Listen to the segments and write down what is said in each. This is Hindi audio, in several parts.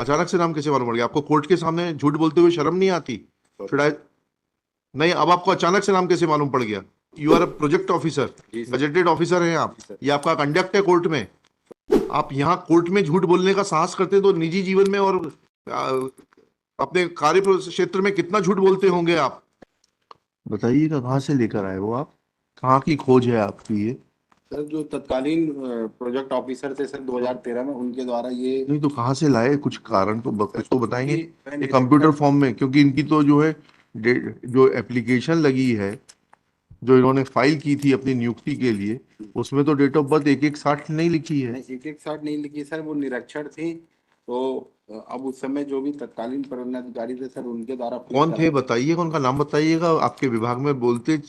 अचानक से नाम कैसे मालूम पड़ गया आपको? कोर्ट के सामने झूठ बोलते हुए शर्म नहीं आती? Should I? नहीं, अब आपको अचानक से नाम कैसे मालूम पड़ गया? You are a project officer, gazetted officer हैं आप। ये आपका कंडक्ट है कोर्ट में। आप यहाँ कोर्ट में झूठ बोलने का साहस करते तो निजी जीवन में और अपने कार्य क्षेत्र में कितना झूठ बोलते होंगे आप? बताइएगा, कहाँ से लेकर आए हो आप? कहाँ की खोज है आपकी ये? सर जो तत्कालीन प्रोजेक्ट ऑफिसर थे सर 2013 में, उनके द्वारा ये नहीं तो कहाँ से लाए? कुछ कारण तो कुछ तो बताएंगे। मैं ये कंप्यूटर फॉर्म में, क्योंकि इनकी तो जो है जो एप्लीकेशन लगी है, जो इन्होंने फाइल की थी अपनी नियुक्ति के लिए, उसमें तो डेट ऑफ बर्थ 1160 नहीं लिखी है। नहीं 1160 नहीं लिखी सर, वो निरक्षर थी। तो अब उस समय जो भी तत्कालीन पदाधिकारी थे सर, उनके द्वारा कौन थे बताइएगा, उनका नाम बताइएगा। आपके विभाग में बोलते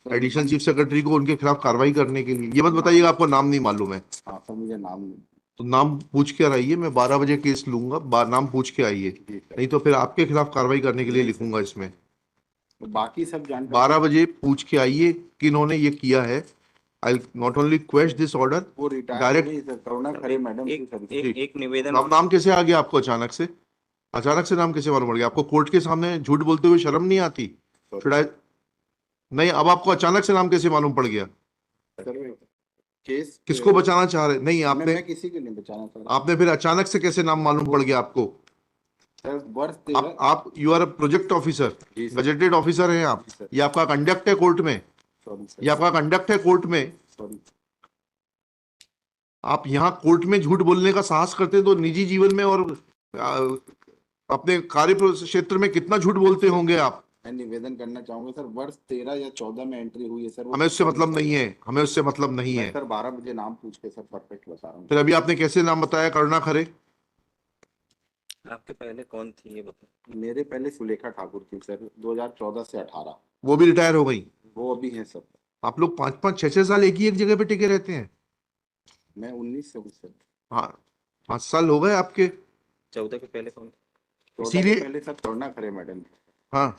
एडिशनल चीफ सेक्रेटरी को उनके खिलाफ कार्रवाई करने के लिए। ये मत बताइएगा आपको नाम नहीं मालूम है। हाँ सर, मुझे नाम नहीं। तो नाम पूछ के आइए, मैं 12 बजे केस लूंगा। नाम पूछ के आइए, नहीं तो फिर आपके खिलाफ कार्रवाई करने के लिए लिखूंगा इसमें। तो बाकी सब जानकारी 12 बजे पूछ के आइए कि इन्होंने ये किया है। I not only question this order वो retire direct. Karuna Khare madam एक निवेदन। नाम कैसे आ गया आपको अचानक से? अचानक से नाम कैसे मालूम पड़ गया आपको? कोर्ट के सामने झूठ बोलते हुए शर्म नहीं आती? Should I? नहीं, अब आपको अचानक से नाम कैसे मालूम पड़ गया? केस किसको बचाना चाह रहे? नहीं, आपने मैं किसी को नहीं बचाना सर। आपने फिर अचानक से कैसे नाम मालूम पड़ गया आपको? सर वर्ष आप you are a project officer, gazetted officer हैं आप। ये आपका कंडक्ट है कोर्ट में। ये आपका कंडक्ट है कोर्ट में। सॉरी। आप यहाँ कोर्ट में झूठ बोलने का साहस करते तो निजी जीवन में और अपने कार्य क्षेत्र में कितना झूठ बोलते होंगे आप? मैं निवेदन करना चाहूंगा सर, वर्ष 13 या 14 में एंट्री हुई है सर। हमें उससे मतलब नहीं है, हमें उससे मतलब नहीं है सर 12 बजे नाम पूछ के सर परफेक्ट बता रहा हूँ। फिर अभी आपने कैसे नाम बताया? करुणा खरे। आपके पहले कौन थी ये बताओ। मेरे पहले सुलेखा ठाकुर थी सर, 2014 से 18। वो भी रिटायर हो गई? वो अभी है सर। आप लोग 5-5 6-6 साल एक ही एक जगह पे टिके रहते हैं? मैं 19 से हूँ सर। हाँ, 5 साल हो गए आपके। 14 के पहले कौन? इसीलिए पहले सर करुणा खरे मैडम। हाँ,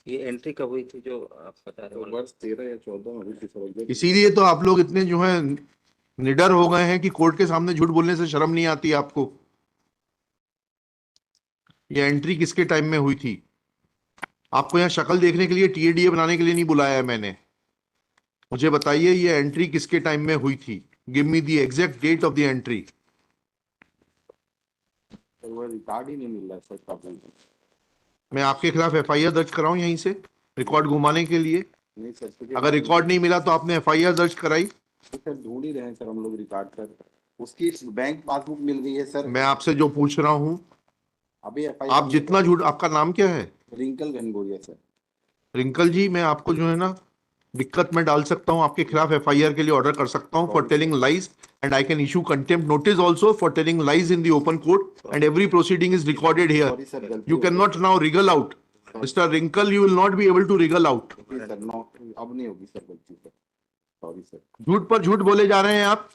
ये एंट्री कब हुई थी जो आप बता रहे तो हो? वर्ष 13 या 14 में हुई थी सर। इसीलिए तो आप लोग इतने जो है निडर हो गए हैं कि कोर्ट के सामने झूठ बोलने से शर्म नहीं आती आपको। ये एंट्री किसके टाइम में हुई थी? आपको यहाँ शक्ल देखने के लिए, टीएडीए बनाने के लिए नहीं बुलाया है मैंने। मुझे बताइए ये एंट्री किसके टाइम में हुई थी? Give me the exact date of the entry. वो रिकॉर्ड ही नहीं मिल रहा सर प्रॉब्लम। मैं आपके खिलाफ एफआईआर दर्ज कराऊं यहीं से रिकॉर्ड घुमाने के लिए? नहीं सर, अगर रिकॉर्ड नहीं मिला तो आपने एफआईआर दर्ज कराई? सर ढूंढ ही रहे हैं सर हम लोग रिकॉर्ड कर। उसकी बैंक पासबुक मिल गई है सर। मैं आपसे जो पूछ रहा हूं, अभी आप जितना झूठ, आपका नाम क्या है? रिंकल घनघोरिया सर। रिंकल जी, मैं आपको जो है ना दिक्कत में डाल सकता हूं, आपके खिलाफ एफआईआर के लिए ऑर्डर कर सकता हूं for telling lies, and I can issue contempt notice also for telling lies in the open court, and every proceeding is recorded here. You cannot now wriggle out. Mr. Wrinkle, you will not be able to wriggle out. Sir no, अब नहीं होगी सर गलती सर। Sorry sir. झूठ पर झूठ बोले जा रहे हैं आप।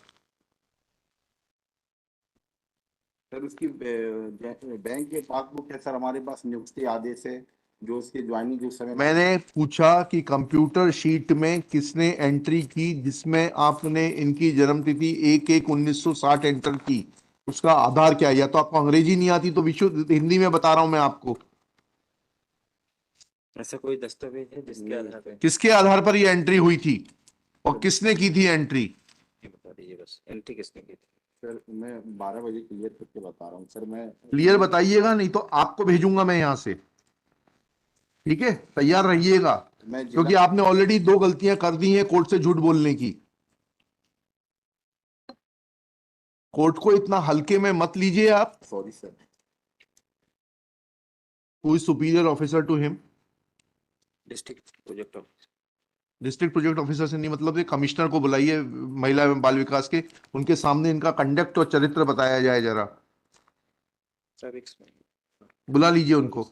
सर उसकी बैंक के पासबुक है सर हमारे पास, नियुक्ति आदेश है जो उसकी ज्वाइनिंग जो समय। मैंने पूछा कि कंप्यूटर शीट में किसने एंट्री की जिसमें आपने इनकी जन्मतिथि 1/1/1960 एंटर की, उसका आधार क्या है? या तो आपको अंग्रेजी नहीं आती तो विशुद्ध हिंदी में बता रहा हूं मैं आपको। ऐसा कोई दस्तावेज है जिसके आधार पे किसके आधार पर ये एंट्री हुई थी और किसने की थी एंट्री? ये बता दीजिए बस, एंट्री किसने की थी? सर मैं 12 बजे क्लियर करके बता रहा हूँ सर। मैं क्लियर बताइएगा, नहीं तो आपको भेजूंगा मैं यहां से। ठीक है, तैयार रहिएगा, क्योंकि आपने ऑलरेडी 2 गलतियां कर दी हैं कोर्ट से झूठ बोलने की। कोर्ट को इतना हल्के में मत लीजिए आप। Sorry sir. Who is superior officer to him? District project office. District project officer से नहीं मतलब, कमिश्नर को बुलाइए महिला एवं बाल विकास के, उनके सामने इनका कंडक्ट और चरित्र बताया जाए जरा। बुला लीजिए उनको,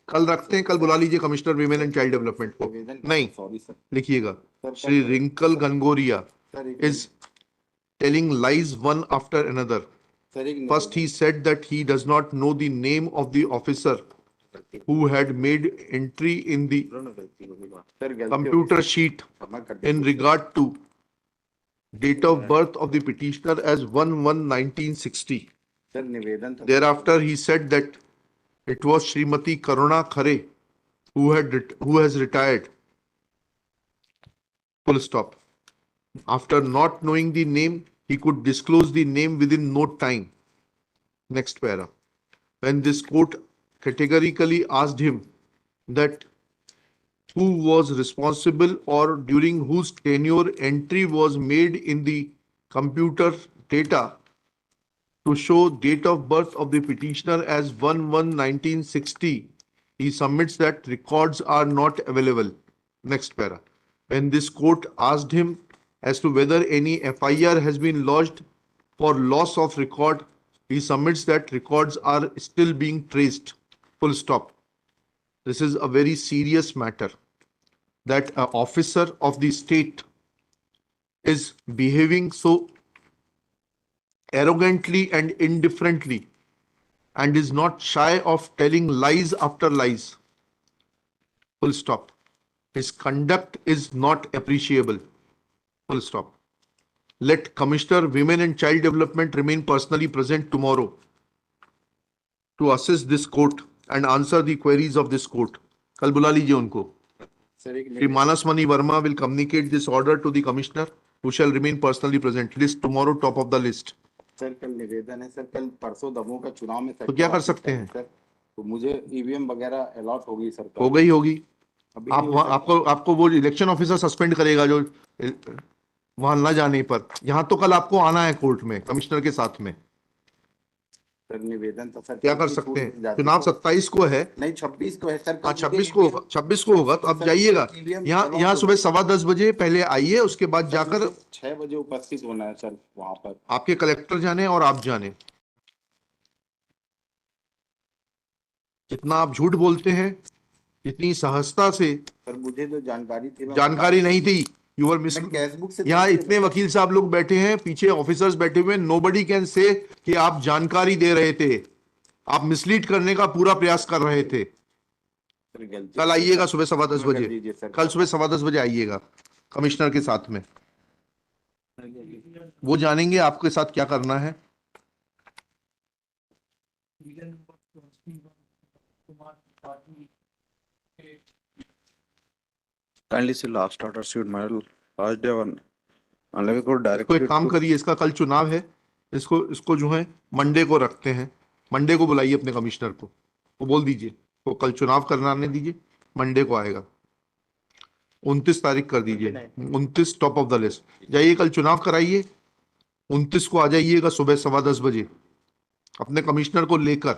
कल रखते हैं, कल बुला लीजिए commissioner women and child development को। नहीं, सॉरी सर। लिखिएगा, Shri Rinkal Ghanghoria is telling lies one after another. First he said that he does not know the name of the officer who had made entry in the computer sheet in regard to date of birth of the petitioner as 1/1/1960. Sir निवेदन था Thereafter, he said that it was Srimati Karuna Khare who has retired. Full stop. After not knowing the name, he could disclose the name within no time. Next para. When this court categorically asked him that who was responsible or during whose tenure entry was made in the computer data to show date of birth of the petitioner as 1/1/1960, he submits that records are not available. Next para. When this court asked him as to whether any FIR has been lodged for loss of record, he submits that records are still being traced. Full stop. This is a very serious matter, that an officer of the state is behaving so arrogantly and indifferently and is not shy of telling lies after lies. Full stop. His conduct is not appreciable. Full stop. Let Commissioner Women and Child Development remain personally present tomorrow to assist this court and answer the queries of this court. कल बुला लीजिए उनको. सर एक Shri Manas Mani Verma will communicate this order to the commissioner, who shall remain personally present. List tomorrow, top of the list. Sir कल निवेदन है सर, कल परसों दमोह का चुनाव में तो क्या कर सकते हैं? सर, तो मुझे ईवीएम वगैरह अलॉट होगी सर कल। हो गई होगी. अभी आप नहीं हो सकता। आपको वो इलेक्शन ऑफिसर सस्पेंड करेगा जो वहां न जाने पर. यहाँ तो कल आपको आना है कोर्ट में कमिश्नर के साथ में. सर निवेदन तो सर क्या कल कर की सकते छूट हैं? जाती चुनाव तो- 27 को है. नहीं 26 को है सर। हाँ 26 को होगा. 26 को होगा तो आप जाइएगा. यहाँ सुबह 10:15 बजे पहले आइए, उसके बाद जाकर 6 बजे उपस्थित होना है सर वहाँ पर। आपके कलेक्टर जाने और आप जाने. जितना आप झूठ बोलते हैं, इतनी सहजता से, सर मुझे जो जानकारी थी मैं जानकारी नहीं थी. You are miss. मैं कैशबुक से यहाँ इतने वकील साहब लोग बैठे हैं, पीछे ऑफिसर्स बैठे हुए, नोबडी कैन से कि आप जानकारी दे रहे थे. आप मिसलीड करने का पूरा प्रयास कर रहे थे. सर गलती कल आइएगा सुबह 10:15 कर बजे. दीजिए सर। कल सुबह 10:15 बजे आइएगा कमिश्नर के साथ में. वो जानेंगे आपके साथ क्या करना है. Kindly see last order suit model last day one. Unless को direct तो एक काम करिए, इसका कल चुनाव है, इसको जो है मंडे को रखते हैं. मंडे को बुलाइए अपने कमिश्नर को, वो बोल दीजिए वो कल चुनाव कराने दीजिए, मंडे को आएगा. 29 तारीख कर दीजिए. 29 टॉप ऑफ द लिस्ट. जाइए कल चुनाव कराइए. 29 को आ जाइएगा सुबह 10:15 बजे अपने कमिश्नर को लेकर.